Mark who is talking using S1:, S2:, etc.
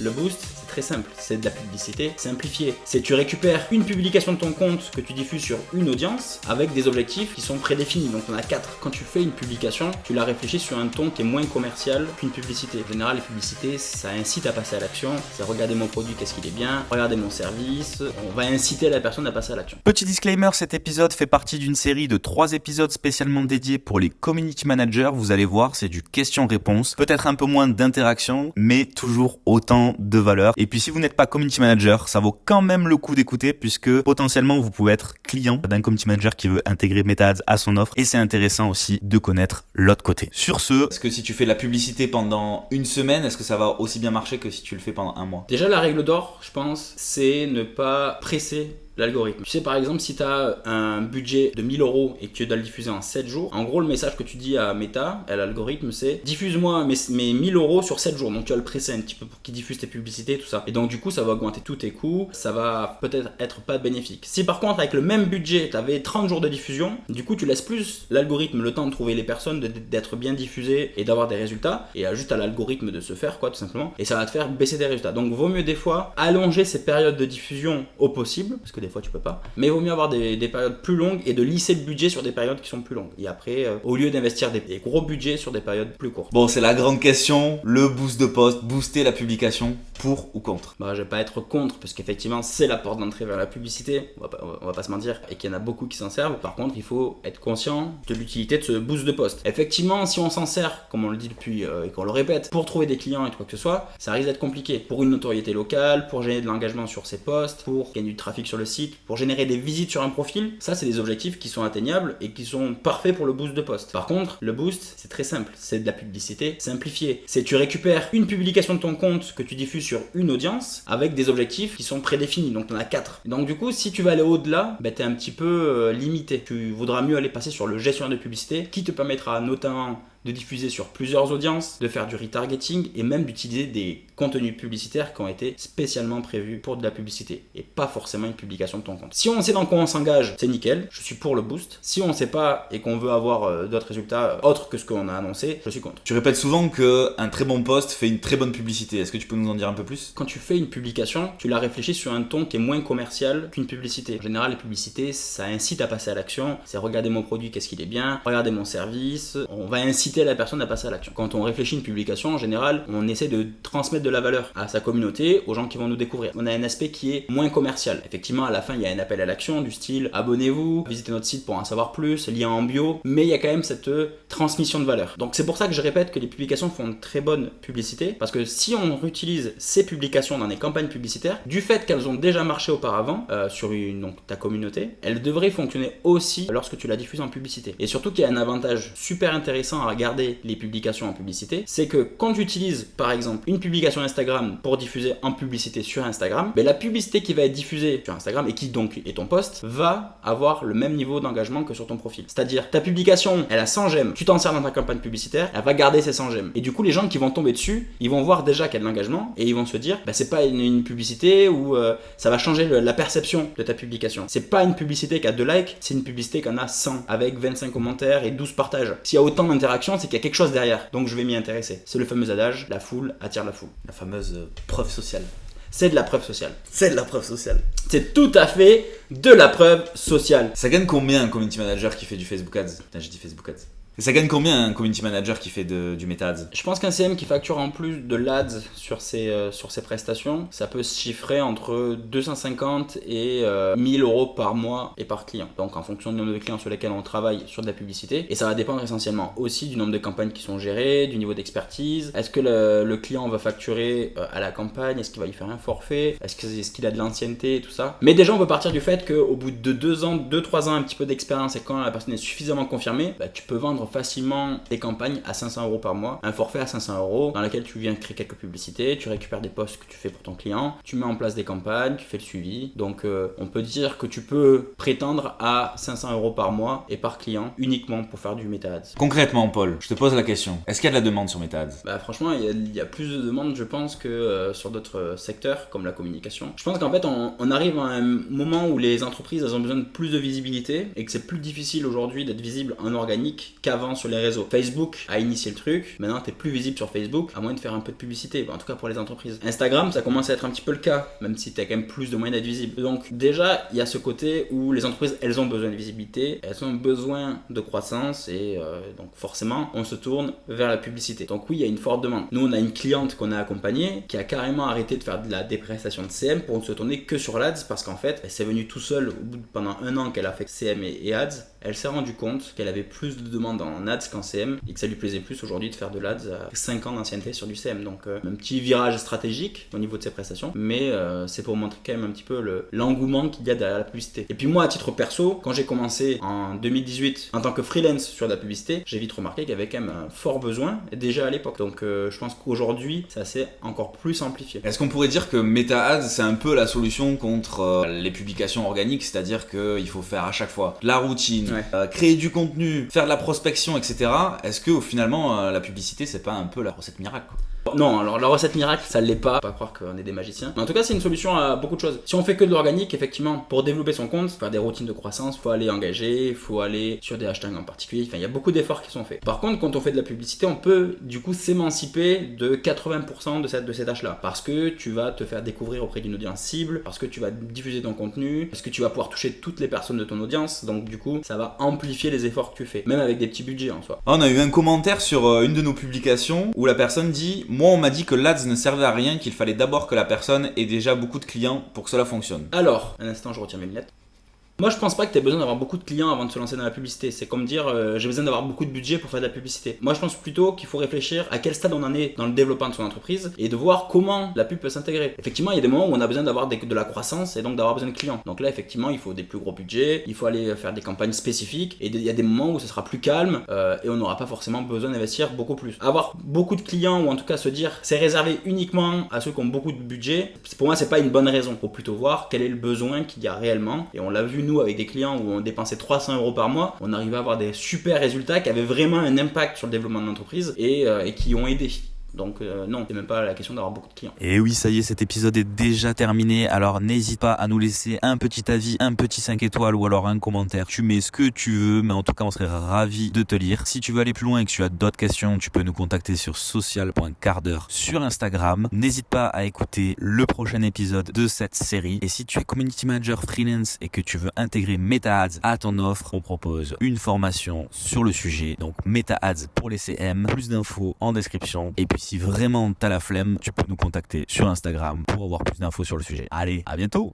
S1: Le boost, c'est très simple, c'est de la publicité simplifiée. C'est tu récupères une publication de ton compte que tu diffuses sur une audience avec des objectifs qui sont prédéfinis. Donc on a 4. Quand tu fais une publication, tu la réfléchis sur un ton qui est moins commercial qu'une publicité. En général, les publicités, ça incite à passer à l'action. C'est regarder mon produit, qu'est-ce qu'il est bien, regarder mon service. On va inciter la personne à passer à l'action.
S2: Petit disclaimer, cet épisode fait partie d'une série de 3 épisodes spécialement dédiés pour les community managers. Vous allez voir, c'est du question-réponse. Peut-être un peu moins d'interaction, mais toujours autant de valeur. Et puis si vous n'êtes pas community manager, ça vaut quand même le coup d'écouter puisque potentiellement vous pouvez être client d'un community manager qui veut intégrer MetaAds à son offre et c'est intéressant aussi de connaître l'autre côté. Sur ce,
S3: est-ce que si tu fais de la publicité pendant une semaine, est-ce que ça va aussi bien marcher que si tu le fais pendant un mois?
S1: Déjà, la règle d'or, je pense, c'est ne pas presser l'algorithme. Tu sais, par exemple, si tu as un budget de 1000 € et que tu dois le diffuser en 7 jours, en gros, le message que tu dis à Meta, à l'algorithme, c'est diffuse-moi mes 1000 € sur 7 jours. Donc, tu vas le presser un petit peu pour qu'il diffuse tes publicités, tout ça. Et donc, du coup, ça va augmenter tous tes coûts. Ça va peut-être être pas bénéfique. Si par contre, avec le même budget, tu avais 30 jours de diffusion, du coup, tu laisses plus l'algorithme le temps de trouver les personnes, d'être bien diffusées et d'avoir des résultats. Et juste à l'algorithme de se faire, quoi, tout simplement. Et ça va te faire baisser tes résultats. Donc, vaut mieux des fois allonger ces périodes de diffusion au possible, parce que des fois tu peux pas, mais il vaut mieux avoir des périodes plus longues et de lisser le budget sur des périodes qui sont plus longues. Et après, au lieu d'investir des gros budgets sur des périodes plus courtes.
S3: Bon, c'est la grande question, le boost de poste, booster la publication, pour ou contre?
S1: Bah, je vais pas être contre, parce qu'effectivement c'est la porte d'entrée vers la publicité, on va pas se mentir, et qu'il y en a beaucoup qui s'en servent. Par contre, il faut être conscient de l'utilité de ce boost de poste. Effectivement, si on s'en sert, comme on le dit depuis et qu'on le répète, pour trouver des clients et quoi que ce soit, ça risque d'être compliqué. Pour une notoriété locale, pour générer de l'engagement sur ses posts, pour gagner du trafic sur le site, pour générer des visites sur un profil, ça c'est des objectifs qui sont atteignables et qui sont parfaits pour le boost de poste. Par contre, le boost, c'est très simple, c'est de la publicité simplifiée. C'est tu récupères une publication de ton compte que tu diffuses sur une audience avec des objectifs qui sont prédéfinis, donc tu en as 4. Donc du coup, si tu vas aller au-delà, tu es un petit peu limité. Tu voudras mieux aller passer sur le gestionnaire de publicité qui te permettra notamment de diffuser sur plusieurs audiences, de faire du retargeting et même d'utiliser des contenus publicitaires qui ont été spécialement prévus pour de la publicité et pas forcément une publication de ton compte. Si on sait dans quoi on s'engage, c'est nickel, je suis pour le boost. Si on ne sait pas et qu'on veut avoir d'autres résultats autres que ce qu'on a annoncé, je suis contre.
S3: Tu répètes souvent qu'un très bon post fait une très bonne publicité. Est-ce que tu peux nous en dire un peu plus?
S1: Quand tu fais une publication, tu la réfléchis sur un ton qui est moins commercial qu'une publicité. En général, les publicités, ça incite à passer à l'action. C'est regarder mon produit, qu'est-ce qu'il est bien, regarder mon service. On va inciter la personne à passer à l'action. Quand on réfléchit une publication, en général, on essaie de transmettre de la valeur à sa communauté, aux gens qui vont nous découvrir. On a un aspect qui est moins commercial. Effectivement, à la fin, il y a un appel à l'action du style abonnez-vous, visitez notre site pour en savoir plus, lien en bio, mais il y a quand même cette transmission de valeur. Donc c'est pour ça que je répète que les publications font une très bonne publicité, parce que si on utilise ces publications dans des campagnes publicitaires, du fait qu'elles ont déjà marché auparavant sur ta communauté, elles devraient fonctionner aussi lorsque tu la diffuses en publicité. Et surtout qu'il y a un avantage super intéressant à regarder les publications en publicité, c'est que quand tu utilises par exemple une publication Instagram pour diffuser en publicité sur Instagram, la publicité qui va être diffusée sur Instagram et qui donc est ton post va avoir le même niveau d'engagement que sur ton profil. C'est-à-dire ta publication, elle a 100 j'aime, tu t'en sers dans ta campagne publicitaire, elle va garder ses 100 j'aime. Et du coup les gens qui vont tomber dessus, ils vont voir déjà qu'il y a de l'engagement et ils vont se dire c'est pas une publicité où ça va changer la perception de ta publication. C'est pas une publicité qui a 2 likes, c'est une publicité qui en a 100 avec 25 commentaires et 12 partages. S'il y a autant d'interactions, c'est qu'il y a quelque chose derrière, donc je vais m'y intéresser. C'est le fameux adage, la foule attire la foule.
S3: La fameuse preuve sociale.
S1: C'est de la preuve sociale.
S3: C'est de la preuve sociale.
S1: C'est tout à fait de la preuve sociale.
S3: Ça gagne combien un community manager qui fait du Facebook Ads? Putain, j'ai dit Facebook Ads. Ça gagne combien un community manager qui fait du MetaAds?
S1: Je pense qu'un CM qui facture en plus de l'ADS sur ses prestations, ça peut se chiffrer entre 250 et 1000 € par mois et par client. Donc en fonction du nombre de clients sur lesquels on travaille sur de la publicité. Et ça va dépendre essentiellement aussi du nombre de campagnes qui sont gérées, du niveau d'expertise. Est-ce que le client va facturer à la campagne? Est-ce qu'il va y faire un forfait? Est-ce qu'il a de l'ancienneté et tout ça? Mais déjà on peut partir du fait qu'au bout de 2-3 ans, un petit peu d'expérience et quand la personne est suffisamment confirmée, tu peux vendre facilement des campagnes à 500 € par mois, un forfait à 500 € dans lequel tu viens créer quelques publicités, tu récupères des posts que tu fais pour ton client, tu mets en place des campagnes, tu fais le suivi. Donc on peut dire que tu peux prétendre à 500 € par mois et par client uniquement pour faire du MetaAds.
S3: Concrètement Paul, je te pose la question, est-ce qu'il y a de la demande sur MetaAds?
S1: Franchement il y a plus de demandes je pense que sur d'autres secteurs comme la communication. Je pense qu'en fait on arrive à un moment où les entreprises elles ont besoin de plus de visibilité et que c'est plus difficile aujourd'hui d'être visible en organique qu'à qu'avant sur les réseaux. Facebook a initié le truc, maintenant t'es plus visible sur Facebook, à moins de faire un peu de publicité, en tout cas pour les entreprises. Instagram, ça commence à être un petit peu le cas, même si t'as quand même plus de moyens d'être visible. Donc déjà, il y a ce côté où les entreprises, elles ont besoin de visibilité, elles ont besoin de croissance, et donc forcément, on se tourne vers la publicité. Donc oui, il y a une forte demande. Nous, on a une cliente qu'on a accompagnée, qui a carrément arrêté de faire de la déprestation de CM pour ne se tourner que sur l'Ads, parce qu'en fait, elle s'est venue tout seule, pendant un an qu'elle a fait CM et Ads, elle s'est rendue compte qu'elle avait plus de demandes en Ads qu'en CM, et que ça lui plaisait plus aujourd'hui de faire de l'Ads à 5 ans d'ancienneté sur du CM. Donc un petit virage stratégique au niveau de ses prestations, mais c'est pour montrer quand même un petit peu l'engouement qu'il y a derrière la publicité. Et puis moi, à titre perso, quand j'ai commencé en 2018 en tant que freelance sur de la publicité, j'ai vite remarqué qu'il y avait quand même un fort besoin déjà à l'époque. Donc je pense qu'aujourd'hui, ça s'est encore plus amplifié.
S3: Est-ce qu'on pourrait dire que Meta Ads, c'est un peu la solution contre les publications organiques, c'est-à-dire qu'il faut faire à chaque fois de la routine, créer du contenu, faire de la prospection, etc. Est-ce que finalement la publicité, c'est pas un peu la recette miracle, quoi?
S1: Non, alors la recette miracle, ça l'est pas. Pas croire qu'on est des magiciens. Mais en tout cas, c'est une solution à beaucoup de choses. Si on fait que de l'organique, effectivement, pour développer son compte, faire des routines de croissance, faut aller engager, faut aller sur des hashtags en particulier. Enfin, il y a beaucoup d'efforts qui sont faits. Par contre, quand on fait de la publicité, on peut du coup s'émanciper de 80% de ces tâches-là. Parce que tu vas te faire découvrir auprès d'une audience cible, parce que tu vas diffuser ton contenu, parce que tu vas pouvoir toucher toutes les personnes de ton audience. Donc du coup, ça va amplifier les efforts que tu fais, même avec des petits budgets en soi.
S3: On a eu un commentaire sur une de nos publications où la personne dit: moi, on m'a dit que l'Ads ne servait à rien, qu'il fallait d'abord que la personne ait déjà beaucoup de clients pour que cela fonctionne.
S1: Alors, un instant, je retire mes lunettes. Moi, je pense pas que tu aies besoin d'avoir beaucoup de clients avant de se lancer dans la publicité. C'est comme dire j'ai besoin d'avoir beaucoup de budget pour faire de la publicité. Moi, je pense plutôt qu'il faut réfléchir à quel stade on en est dans le développement de son entreprise et de voir comment la pub peut s'intégrer. Effectivement, il y a des moments où on a besoin d'avoir de la croissance et donc d'avoir besoin de clients. Donc là, effectivement, il faut des plus gros budgets, il faut aller faire des campagnes spécifiques et il y a des moments où ce sera plus calme et on n'aura pas forcément besoin d'investir beaucoup plus. Avoir beaucoup de clients ou en tout cas se dire c'est réservé uniquement à ceux qui ont beaucoup de budget, pour moi, c'est pas une bonne raison. Il faut plutôt voir quel est le besoin qu'il y a réellement et on l'a vu nous avec des clients où on dépensait 300 € par mois, on arrivait à avoir des super résultats qui avaient vraiment un impact sur le développement de l'entreprise et qui ont aidé. Donc non, c'est même pas la question d'avoir beaucoup de clients.
S2: Et oui, ça y est, cet épisode est déjà terminé. Alors n'hésite pas à nous laisser un petit avis, un petit 5 étoiles ou alors un commentaire. Tu mets ce que tu veux, mais en tout cas, on serait ravis de te lire. Si tu veux aller plus loin et que tu as d'autres questions, tu peux nous contacter sur social.quart-d'heure sur Instagram. N'hésite pas à écouter le prochain épisode de cette série. Et si tu es community manager freelance et que tu veux intégrer Meta Ads à ton offre, on propose une formation sur le sujet. Donc Meta Ads pour les CM. Plus d'infos en description. Et puis si vraiment t'as la flemme, tu peux nous contacter sur Instagram pour avoir plus d'infos sur le sujet. Allez, à bientôt!